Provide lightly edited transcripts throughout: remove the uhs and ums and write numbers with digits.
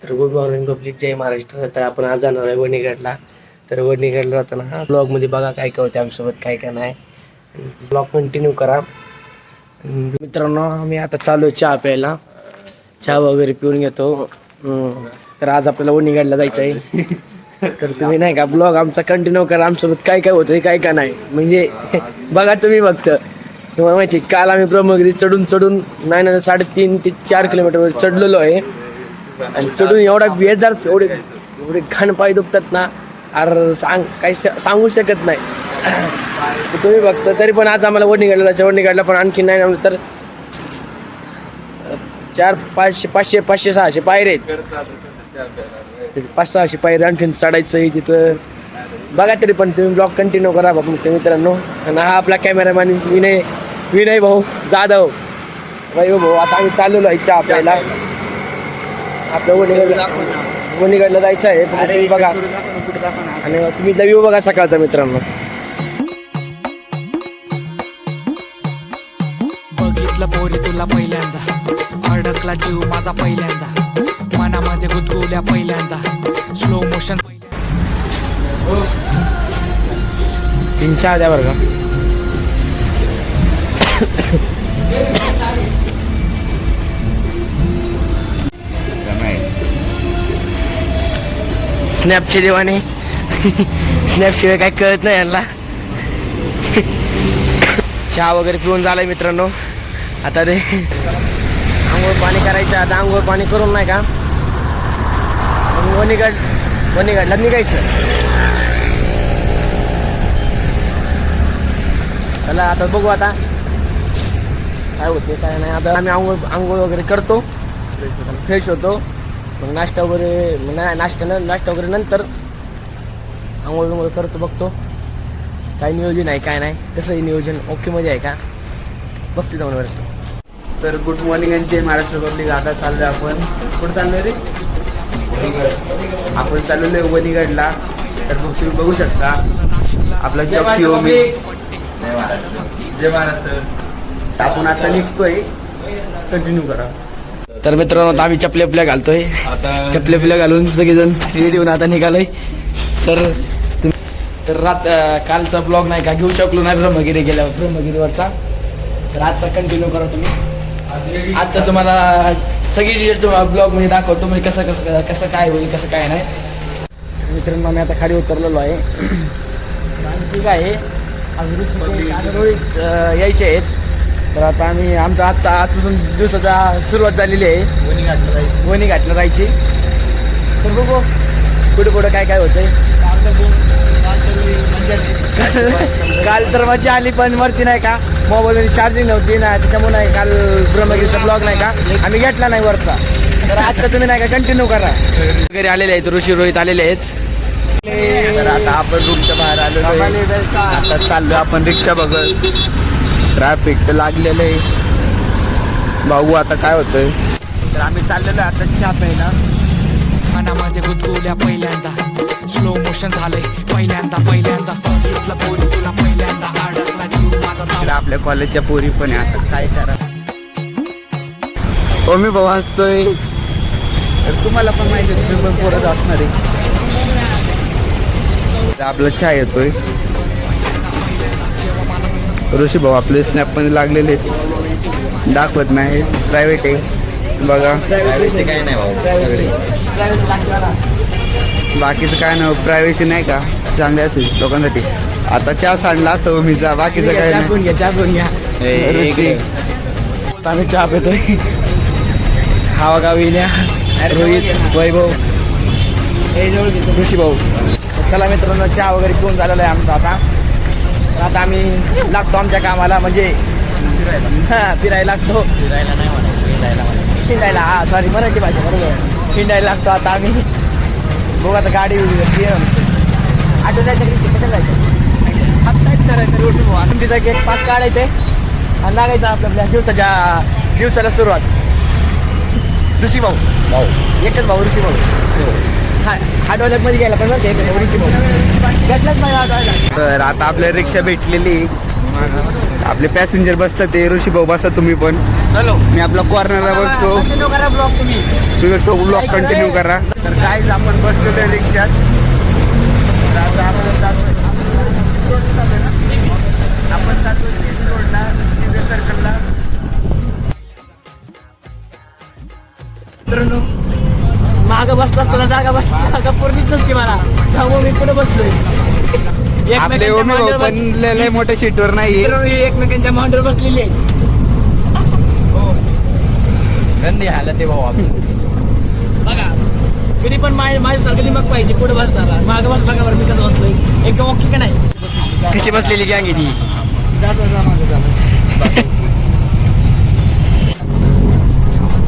तर good morning public, जय महाराष्ट्र. तर आपण आज जाणार आहे वणीगडला. तर वणीगडला जाताना हा ब्लॉगमध्ये बघा काय काय होते आमच्यासोबत, काय काय नाही. ब्लॉग कंटिन्यू करा. मित्रांनो, आम्ही आता चालू आहे चहा प्यायला. चहा वगैरे पिऊन घेतो. तर आज आपल्याला वणीगडला जायचं आहे. तर तुम्ही नाही का ब्लॉग आमचा कंटिन्यू करा. आमच्यासोबत काय काय होतं काय काय नाही, म्हणजे बघा तुम्ही. फक्त तुम्हाला माहिती, काल आम्ही ब्रह्मगिरी चढून नाही 3.5 ते 4 किलोमीटर चढलेलो आहे. आणि चढून एवढा बेजार, एवढे घाण पाय दुखतात ना, अरे काही सांगू शकत नाही. तुम्ही बघता. तरी पण आज आम्हाला वणीगडला जायचं. वणीगडला पण आणखी नाही म्हणलं तर 500-600 पायरे आहेत. 500-600 पायरे आणखीन चढायचं आहे तिथं. बघा तरी पण तुम्ही ब्लॉग कंटिन्यू करा बघा मित्रांनो. आणि हा आपला कॅमेरामॅन विनय भाऊ जाधव. भाऊ आता आम्ही चाललेलो आहे चहा प्यायला. आपलं वणीगडला जायचं आहे. तुम्ही बघा आणि तुम्ही व्ह्यू बघा सकाळचा मित्रांनो. बघितलं पोरी तुला पहिल्यांदा, अडकला जीव माझा पहिल्यांदा, मनामध्ये गुदगुल्या पहिल्यांदा, स्लो मोशन 3 चहा द्या बरं का. स्नॅपचे देवाने स्नॅपशिवाय काय कळत नाही यांना. चहा वगैरे पिऊन झालाय मित्रांनो. आता रे आंघोळ पाणी करायचं. आता आंघोळ पाणी करून नाही का वणीगडला निघायचं. चला आता बघू आता काय होते काय नाही. आता आम्ही आंघोळ वगैरे करतो, फ्रेश होतो. मग नाश्ता वगैरे नाश्ता वगैरे नंतर आंघोळ करतो. बघतो काय नियोजन आहे काय नाही, कसं नियोजन ओके मध्ये आहे का बघतो जाऊन वरतो. तर गुड मॉर्निंग आणि जय महाराष्ट्र पब्लिक. आता चाललोय आपण कुठं चाललोय रे? आपण चाललोय वणीगडला. तर मग तुम्ही बघू शकता आपला जग शिवमी जय महाराष्ट्र. आपण आता निघतोय, कंटिन्यू करा. तर मित्रांनो, आता आम्ही चपल्या घालतोय. चपल्या घालून सगळेजण रेडी होऊन आता निघालोय. तर कालचा ब्लॉग नाही का घेऊ शकलो नाही ब्रह्मगिरीवरचा. तर आजचा कंटिन्यू करा तुम्ही. आजचा तुम्हाला सगळी डिटेल तुम्हाला ब्लॉग मध्ये दाखवतो, म्हणजे कसं काय होईल कसं काय नाही. मित्रांनो, आम्ही आता खाली उतरलेलो आहे. आणखी काय आहे यायचे आहेत. तर आता आम्ही आजपासून दिवसाचा सुरुवात झालेली आहे वणीगडला जायची. तर बघू कुठं काय काय होतंय. काल तर मजा आली, पण वरती नाही का मोबाईल चार्जिंग नव्हती ना, त्याच्यामुळे नाही काल ब्रह्मगिरीचा ब्लॉग नाही का आम्ही घेतला नाही वरचा. तर आजचा तुम्ही नाही का कंटिन्यू करा. वगैरे आलेले आहेत, ऋषी रोहित आलेले आहेत. तर आता आपण रूमच्या बाहेर आलो. आता चाललोय आपण रिक्षा बघत. ट्रॅफिक तर लागलेलं आहे. बघू आता काय होतंय. तर आम्ही चाललेलो आता चहा प्यायला. मनामध्ये गुदगुल्या पहिल्यांदा, स्लो मोशन झालंय पहिल्यांदा. बघितलं पोरी तुला पहिल्यांदा, अडकला जीव माझा इकडे आपल्या कॉलेजच्या पोरी पण आहे. आता काय करा. हो मी भाऊ असतोय. तर तुम्हाला पण माहिती आहे, तुम्ही पण पोरच असणार आहे. आपला चहा येतोय. ऋषी भाऊ आपले स्नॅप मध्ये लागलेले दाखवत नाही, प्रायव्हेट आहे बघा. काय नाही बाकीचं काय नाही, प्रायव्हेसी नाही का चांगली असेल लोकांसाठी. आता चहा सांडला असतो मी जा, बाकीचं काय नाही. ऋषी आम्ही चहा पितोय. हा बघा विन्या, रोहित, वैभव, ऋषी भाऊ. चला मित्रांनो, चहा वगैरे पिऊन झालेला आहे आमचा. आता आम्ही लागतो आमच्या कामाला, म्हणजे फिरायला लागतो. हिंडायला हा सॉरी मराठी भाषा बरोबर. हिंडायला लागतो आता आम्ही. बघू आता गाडी आठवण जायचं कसं जायचं आता तिथं गेट पास काढायचे आणि लागायचं आपल्या दिवसाला सुरुवात. ऋषी भाऊ एकच भाऊ ऋषी भाऊ. हा मध्ये गेला पण ऋषी भाऊ घेतलाच नाही. तर आता आपल्या रिक्षा भेटलेली. आपले पॅसेंजर बसतात ते ऋषी भाऊ बसा तुम्ही पण. चलो मी आपला कॉर्नरला बसतो. कंटिन्यू करा ब्लॉग तुम्ही. तुम्ही तो ब्लॉग कंटिन्यू करा. तर काय आपण बसलो त्या रिक्षात. तर आता आपण जातोय रोडला सर्कलला. मित्रांनो माग बसला असताना जागा पूर्णच नसते मला, त्यामुळे मी पुढे बसलोय. आपले ओमी भाऊ पण लय मोठ्या सीटवर नाही. एकमेकांच्या मांडीवर बसलेली आहे. गंदी हालत आहे भाऊ आपली. बघा कधी पण माझ्यासारखं मग पाहिजे पुढे बसताना. मागं बसला का बरं मी कसं बसलोय एकदम ओके का नाही. कशी बसलेली गँग आहे ती.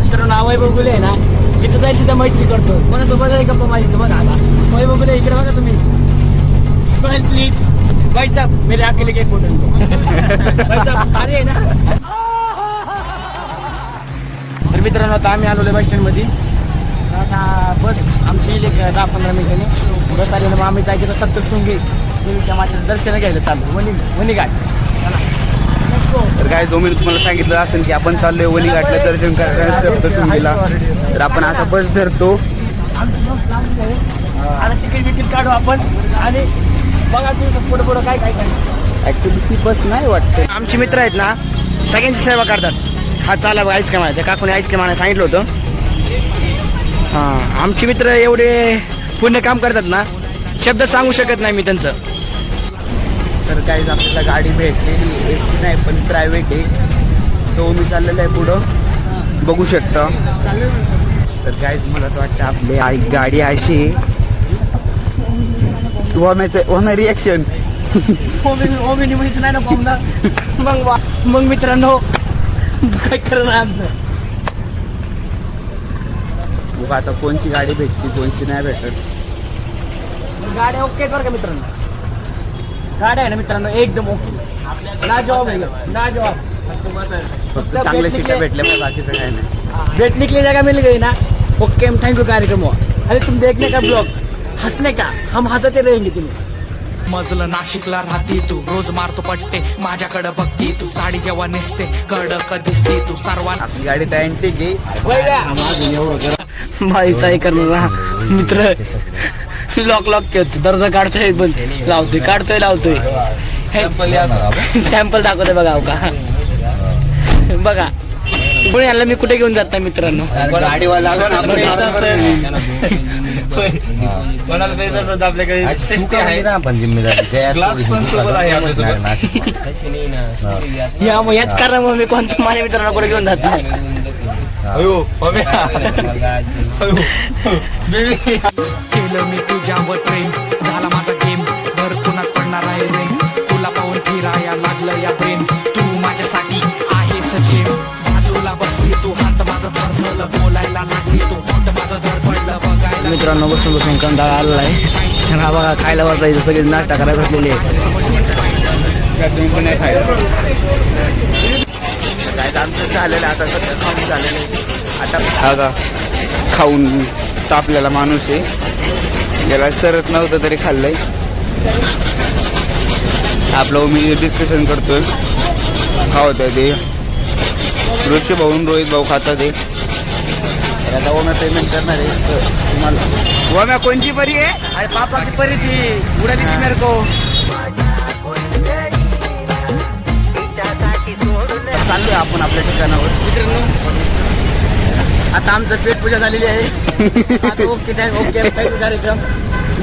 मित्रांनो वैभव बघूले आहे ना, तिथं जाईल तिथं मैत्री करतो. मला सोबत आहे गप्पा माहिती बघा. आता वैभव बघूले इकडे बघा तुम्ही. प्लीज व्हाट्सअप मेरे अकेले के फोटो व्हाट्सअप अरे ना. तर मित्रांनो आता आम्ही आलो बस स्टँड मध्ये. आता बस आमची येईल 10-15 मिनिटांनी. बस आली ना, मग आम्ही जायचं तर सप्तशृंगी देवीच्या माझ्या दर्शन घ्यायला चाललो. वणी घाट. तर काय जो मी तुम्हाला सांगितलं असेल की आपण चाललोय वणी घाटला दर्शन करायला सप्तशृंगीला. तर आपण असा बस धरतो. आता तिकीट काढू आपण आणि बघा तुम्ही पुढे पुढं काय ऍक्च्युली ती बस नाही वाटतं. आमचे मित्र आहेत ना, सगळ्यांची सेवा करतात. हा चाला आईस्क्रीम आणायचं. काकूने आईस्क्रीम आणायला सांगितलं होतं. हां आमचे मित्र एवढे पुण्य काम करतात ना, शब्द सांगू शकत नाही मी त्यांचं. तर काय आपल्याला गाडी भेटलेली एसटी नाही पण प्रायव्हेट आहे. तो मी चाललेला आहे पुढं बघू शकता. तर काय मला तर वाटतं आपली गाडी अशी होणार रिॲक्शन. ओमिनी माहिती नाही ना पाहुणा. मग मित्रांनो काय करणार आमचं. आता कोणची गाडी भेटते कोणची नाही भेटत. गाड्या ओके बरं का मित्रांनो. गाड्या आहे ना मित्रांनो एकदम ओके. ना जॉब आहे ना जॉब. फक्त चांगल्या सीटा भेटल्या पाहिजे, बाकीचं काय नाही. बैठने के लिए जगह मिल गई ना, ओके हम थैंक यू कार्यक्रम हुआ. अरे तुम देखने का ब्लॉग, हंसने का, हम हंसते रहेंगे तुम्हें. मजलं नाशिकला राहती तू, रोज मारतो पट्टे माझ्याकडे बघती तू. साडी जेव्हा नेसते कडक दिसती तू. सर्वांना आपली गाडी तर अँटिक आहे. माईचा हे करणार मित्र लॉक करतो. दर्जा काढतोय पण लावतोय, काढतोय लावतोय. सॅम्पल दाखवतोय बघा का. बघा पुणे याला मी कुठे घेऊन जात नाही मित्रांनो. गाडीवाला कोणाला पाहिजे असं आपल्याकडे याच कारणामुळे मी कोणत्या माझ्या मित्रांना कुठे घेऊन जात नाही. केलं मी तुझ्यावर प्रेम, झाला माझा गेम. भर कुणात पडणार आहे रे, तुला पाहून फिराया लागलं या प्रेम. तू माझ्यासाठी आहे सचिन. बाजूला बसली तू, हात माझं धरलं, बोलायला लागली तू, हात माझं धडपडलं बघायला. मित्रांनो बसून बसून कंटाळा आलेला आहे. हा बघा खायला वाजता सगळे नाश्ता करायला बसलेले आहे. काय आमचं झालेलं आता सध्या खाऊन झालेलं आहे. आता खाऊन तापलेला माणूस आहे. याला सरत नव्हतं तरी खाल्लंय. आपलं मी डिस्कशन करतोय खावत आहे ते. ऋषी भाऊन रोहित भाऊ खातात ते. आता ओम्या पेमेंट करणार आहे तुम्हाला. ओम्या कोणची परी आहे. अरे पापा की परी थी उड़ा दी थी मेरे को. चाललोय आपण आपल्या ठिकाणावर. मित्रांनो आता आमचं पेट पूजा झालेली आहे. आता ओके कार्यक्रम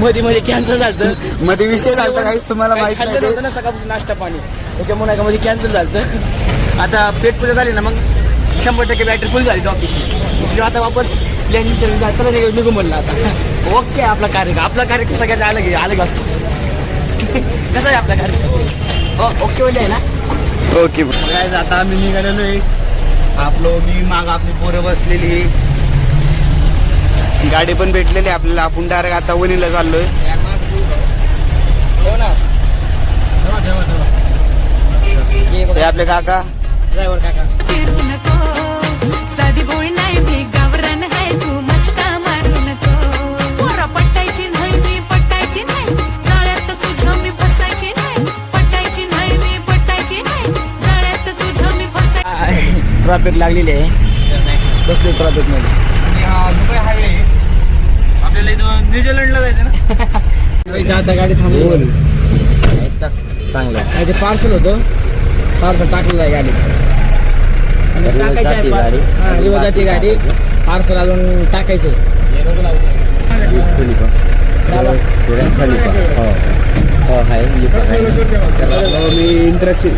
मध्ये कॅन्सल झालं. मध्ये विषय झाला काहीच तुम्हाला माहिती खाल्लं नाही. नव्हतं ना सकाळपासून नाश्ता पाणी, त्याच्यामुळे मध्ये कॅन्सल झालं. आता पेट पूजा झाली ना, मग 100% बॅटरी फुल झाली डॉक्टरची. आता वापस चला निघू म्हणलं. आता ओके आपला कार्यक्रम सगळ्यात अलग असतो. कसा आहे आपला कार्यक्रम ओके म्हणजे आहे ना. ओके काय आता आम्ही निघालेलो आहे. आपलं मी माग आपली पोरं बसलेली. गाडी पण भेटलेली आपल्याला. आपण डायरेक्ट आता वणीला चाललोय. हे आपले काका ड्रायव्हर काका. फिरू नको साधी बोळी नाही मी गावरान आहे तू मस्ता मारू नको. पोरा पटायची नाही मी पटायची नाही. जाळ्यात तुझं मी फसायची नाही. पटायची नाही मी पटायची नाही. ट्रॅफिक लागलेली आहे, बसलो ट्रॅफिकमध्ये. दुबई हायवे आपल्याला इथून न्यूझीलंडला जायचं ना. आता गाडी थांबली. चांगलं काय ते पार्सल होतं, पार्सल टाकलेलं आहे गाडी. रिवर्स जाते गाडी, पार्सल अजून टाकायचं. मी इंटरेक्शन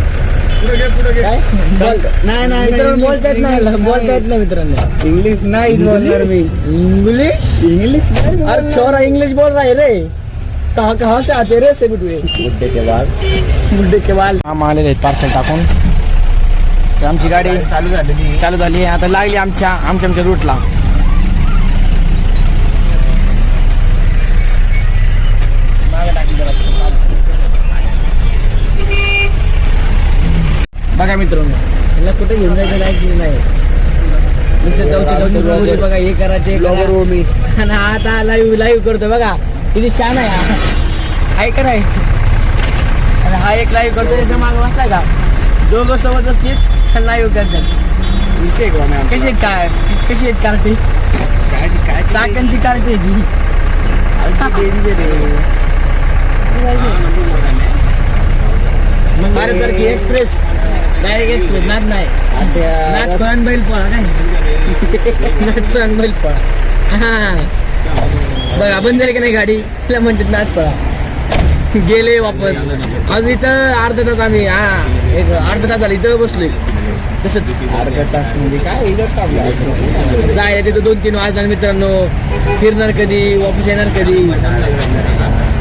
बोलता येत नाही मित्रांनो. इंग्लिश नाही बोलणार मी. इंग्लिश अरे छोरा इंग्लिश बोल रहा है रे. कहाँ से आते रे से बिटवे बुड्ढे के बाल. आम आलेले आहेत पार्सल टाकून. तर आमची गाडी चालू झाली, आता लागली आमच्या रूटला. बघा मित्रांनो, मला कुठे घेऊन जायचं नाही. नुसतं बघा, हे करा ते करा मी. आणि आता लाईव्ह करतो बघा, किती छान आहे का नाही. आणि हा एक लाईव्ह करतो, त्याच्या मागे वाचला का दोघं सोबत असतील लाईव्ह करतात. कशी आहेत कार्टी, चाकांची कार्टी ती. भारतसारखी एक्सप्रेस, डायरेक्ट एक्सप्रेस. नाद नाही, नाद पण बैल पळा काय, नाद पण बैल पळा. हा बघा, बंद झाली की नाही गाडी, तिला म्हणतात नाद पळा. गेले वापस. अजून इथं अर्धा तास आम्ही एक अर्धा तास झाला इथं बसलोय. तसंच अर्धा तास म्हणजे काय जायला तिथं 2-3 वाजणार मित्रांनो. फिरणार कधी, वापस येणार कधी,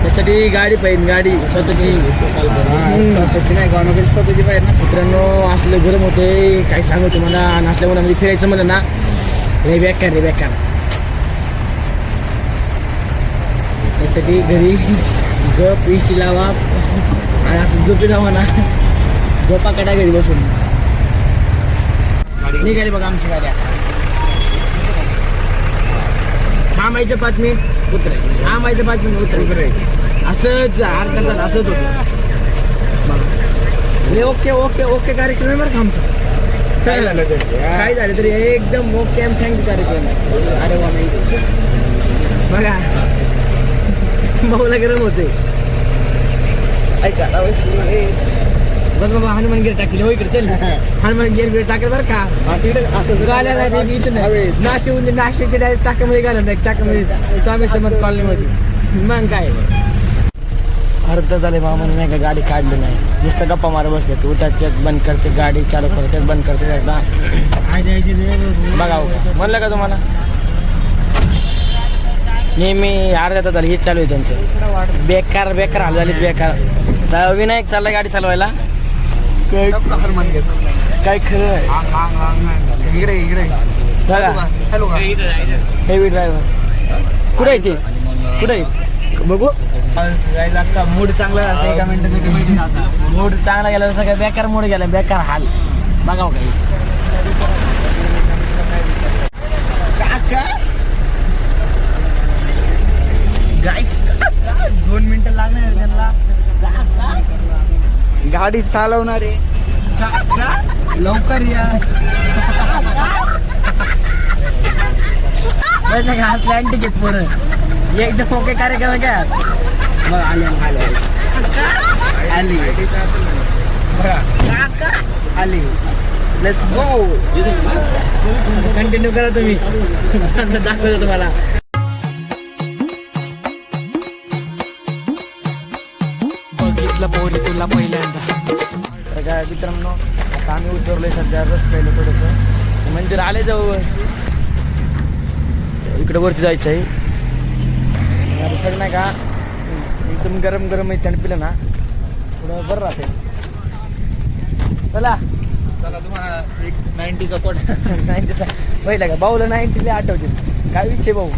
त्यासाठी गाडी पाहिजे, गाडी स्वतःची. स्वतःची नाही, गव्हर्नमेंट स्वतःची पाहिजे ना. मित्रांनो असलं गरम होते काय सांगू तुम्हाला. नसल्या उन्हामध्ये फिरायचं म्हणलं ना, रे बेकार. त्यासाठी घरी गप इशी लावा आणि असं झोपी जावा ना, झोपा काढा घरी बसून. निघाली बघा आमची गाड्या. थांबायचं 5 मिनिट उतरायचं, थांबायचं 5 मिनिट उतरायचं. असंच अर्धा तास असंच होतं. ओके कार्यक्रम आहे बरं का आमचा. काय झालं तरी एकदम ओके एम थँक्यू कार्यक्रम आहे. अरे वा, बघा भाऊला गरम होते. बस बाबा, हनुमान गिर टाकली. हो इकडे चल, हनुमान गिर टाकेल बरं का. गाल्या नाही इथं नाशिकचे डायरेक्ट चाकामध्ये घालून नाही, चाकामध्ये स्वामी समर्थ कॉलनीमध्ये. मग काय अर्ध झाले मामाने नाही का गाडी काढली नाही, नुसतं गप्पा मारा बसले. तू त्याच्यात बंद करते गाडी, चालू करते बंद करते. बघा म्हणलं का तुम्हाला, नेहमी अर्ध्या तास झाली हेच चालू आहे त्यांचं. बेकार हाल झाली बेकार. तर विनायक चाललाय गाडी चालवायला, काय खरं आहे. इकडे बघा हेवी ड्रायव्हर कुठे आहे ते, कुठे आहे बघू. मूड चांगला जातं एका मिनिटासाठी. मूड चांगला गेला, जसं काय बेकार मूड गेला, बेकार हाल. बघा काही गाईस 2 मिनिटं लागणार त्यांना. गाडी चालवणार आहे, लवकर या. हसले अँटी घेत पोरं एकदम ओके कार्यक्रम काय. मग आले आली. Let's go. कंटिन्यू करा तुम्ही, दाखवतो तुम्हाला. बघितलं पोरी तुला पहिल्यांदा. तर काय मित्रांनो, आता आम्ही उतरलोय सध्या रस्त्याला थोडंसं. मंदिर आले जवळ, इकडे वरती जायचं आहे. सगळं नाही का एकदम गरम थंड पिलं ना थोडं बरं राहते. चला तुम्हाला एक 90चा कोट. 90 पहिला का भाऊला 90 आठवते. काय विषय भाऊ.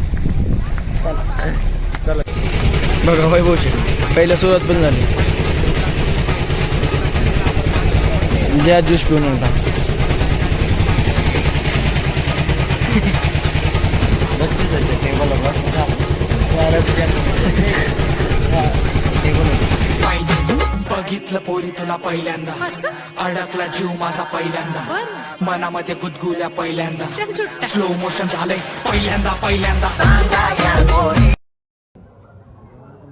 चला बघा वैभवशी पहिल्या सुरुवात पण झाली. ज्या ज्यूस पिऊन होता. बघितलं बघितलं पोरी तुला पहिल्यांदा असं? अडकला जीव माझा पहिल्यांदा बरं. मनामध्ये गुदगुल्या पहिल्यांदा चल सुट्टा. स्लो मोशन झालंय पहिल्यांदा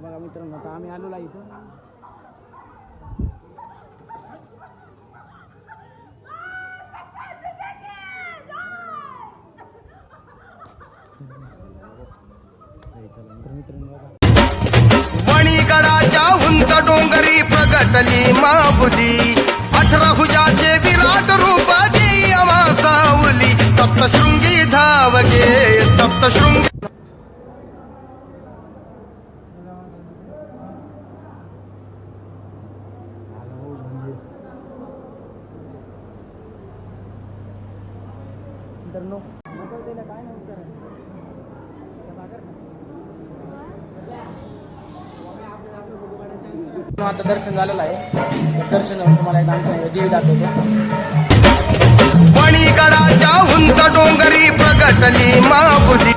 बघा मित्रांनो, आता आम्ही आलो इथं. मणिगडाच्या उंच डोंगरी प्रगटली माऊली 18 भुजाचे विराट रूप देई आम्हा सावली सप्तशृंगी धावगे सप्तशृंगी आता दर्शन झालेलं आहे. दर्शन तुम्हाला एक आमच्या देवी दाखवतो. मणिगडाच्या उंच डोंगरी प्रगटली माऊली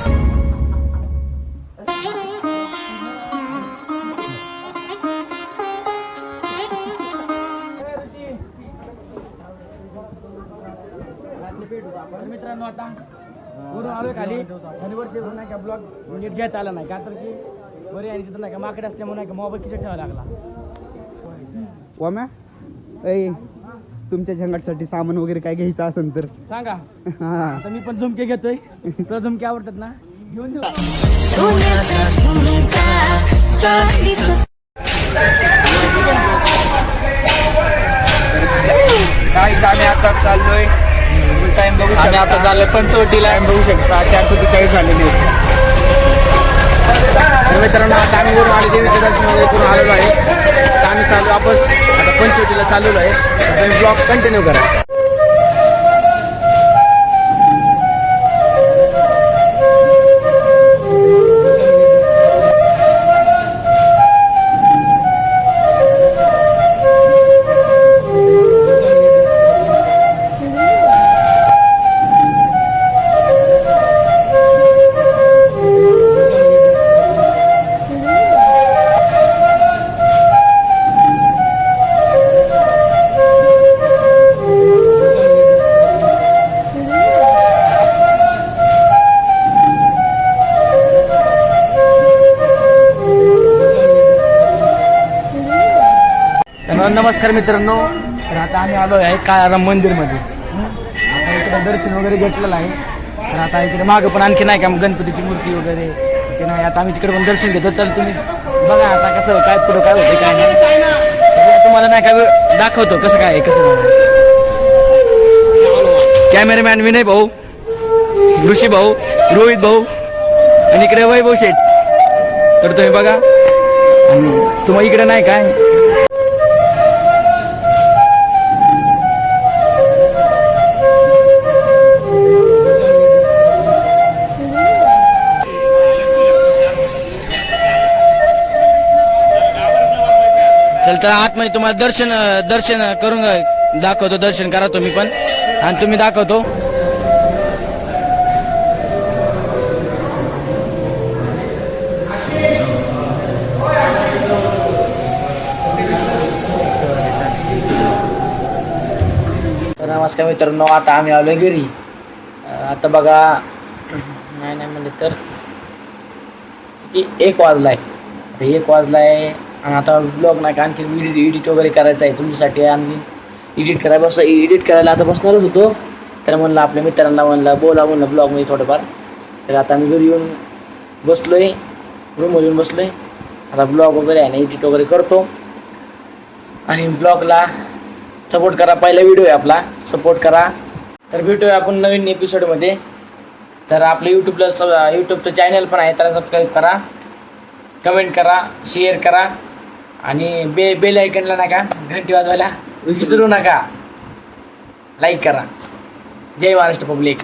मित्रांनो, आता वरून आलोय खाली आणि वरती नाही का ब्लॉग नीट घेता आला नाही का, तर की बरे आणि तिथं नाही का माकडे असल्यामुळे नाही का मोबाईल किती ठेवायला लागला. वाम्या ऐ तुमच्या झंगाटसाठी सामान वगैरे काय घ्यायचं असेल तर सांगा. हा आता मी पण झुमके घेतोय. तुला झुमके आवडतात ना, घेऊन देऊ. सोन्याचा झुमका चांदीचं काही आम्ही आता चाललोय टाइम बघू शकता. आता चाललोय पंचवटीला टाइम बघू शकता 4:43 झालेली तर मित्रांनो, आता आम्ही वरून आले देवीचं दर्शन वगैरे करून आलेलो आहे. आता आम्ही चालू वापस आता पंचवटीला चाललेलो आहे. आता मी ब्लॉग कंटिन्यू करा. नमस्कार मित्रांनो, तर आता आम्ही आलो आहे काळाराम मंदिरमध्ये. आता इकडे दर्शन वगैरे घेतलेलं आहे. तर आता इकडे मागं पण आणखी नाही का गणपतीची मूर्ती वगैरे ते नाही. आता आम्ही तिकडे पण दर्शन घेतो. तर तुम्ही बघा आता कसं काय पुढं काय होतं काय नाही. तर तुम्हाला नाही काय दाखवतो कसं काय कसं नाही. कॅमेरामॅन विनय भाऊ, ऋषी भाऊ, रोहित भाऊ आणि इकडे वैभव शेठ. तर तुम्ही बघा आणि तुम्हाला इकडे नाही काय चल. तर आतमध्ये तुम्हाला दर्शन करून दाखवतो. दर्शन करा तुम्ही पण आणि तुम्ही दाखवतो. तर नमस्कार मित्रांनो, आता आम्ही आलोय घरी. आता बघा नाही म्हणलं तर किती 1 वाजलाय. आता 1 वाजलाय आणि आता ब्लॉग नाही का आणखी एडिट वगैरे करायचं आहे तुमच्यासाठी. आणि एडिट करायला आता बसणारच होतो. तर म्हणलं आपल्या मित्रांना बोला म्हणलं ब्लॉगमध्ये थोडंफार. तर आता आम्ही घरी येऊन बसलोय, रूमवर येऊन बसलोय. आता ब्लॉग वगैरे आहे ना एडिट वगैरे करतो आणि ब्लॉगला सपोर्ट करा. पहिला व्हिडिओ आहे आपला, सपोर्ट करा. तर भेटूया आपण नवीन एपिसोडमध्ये. तर आपलं यूट्यूबचं चॅनल पण आहे, त्याला सबस्क्राईब करा, कमेंट करा, शेअर करा आणि बेल आयकनला नका घंटी वाजवायला विसरू नका. लाईक करा. जय महाराष्ट्र पब्लिक.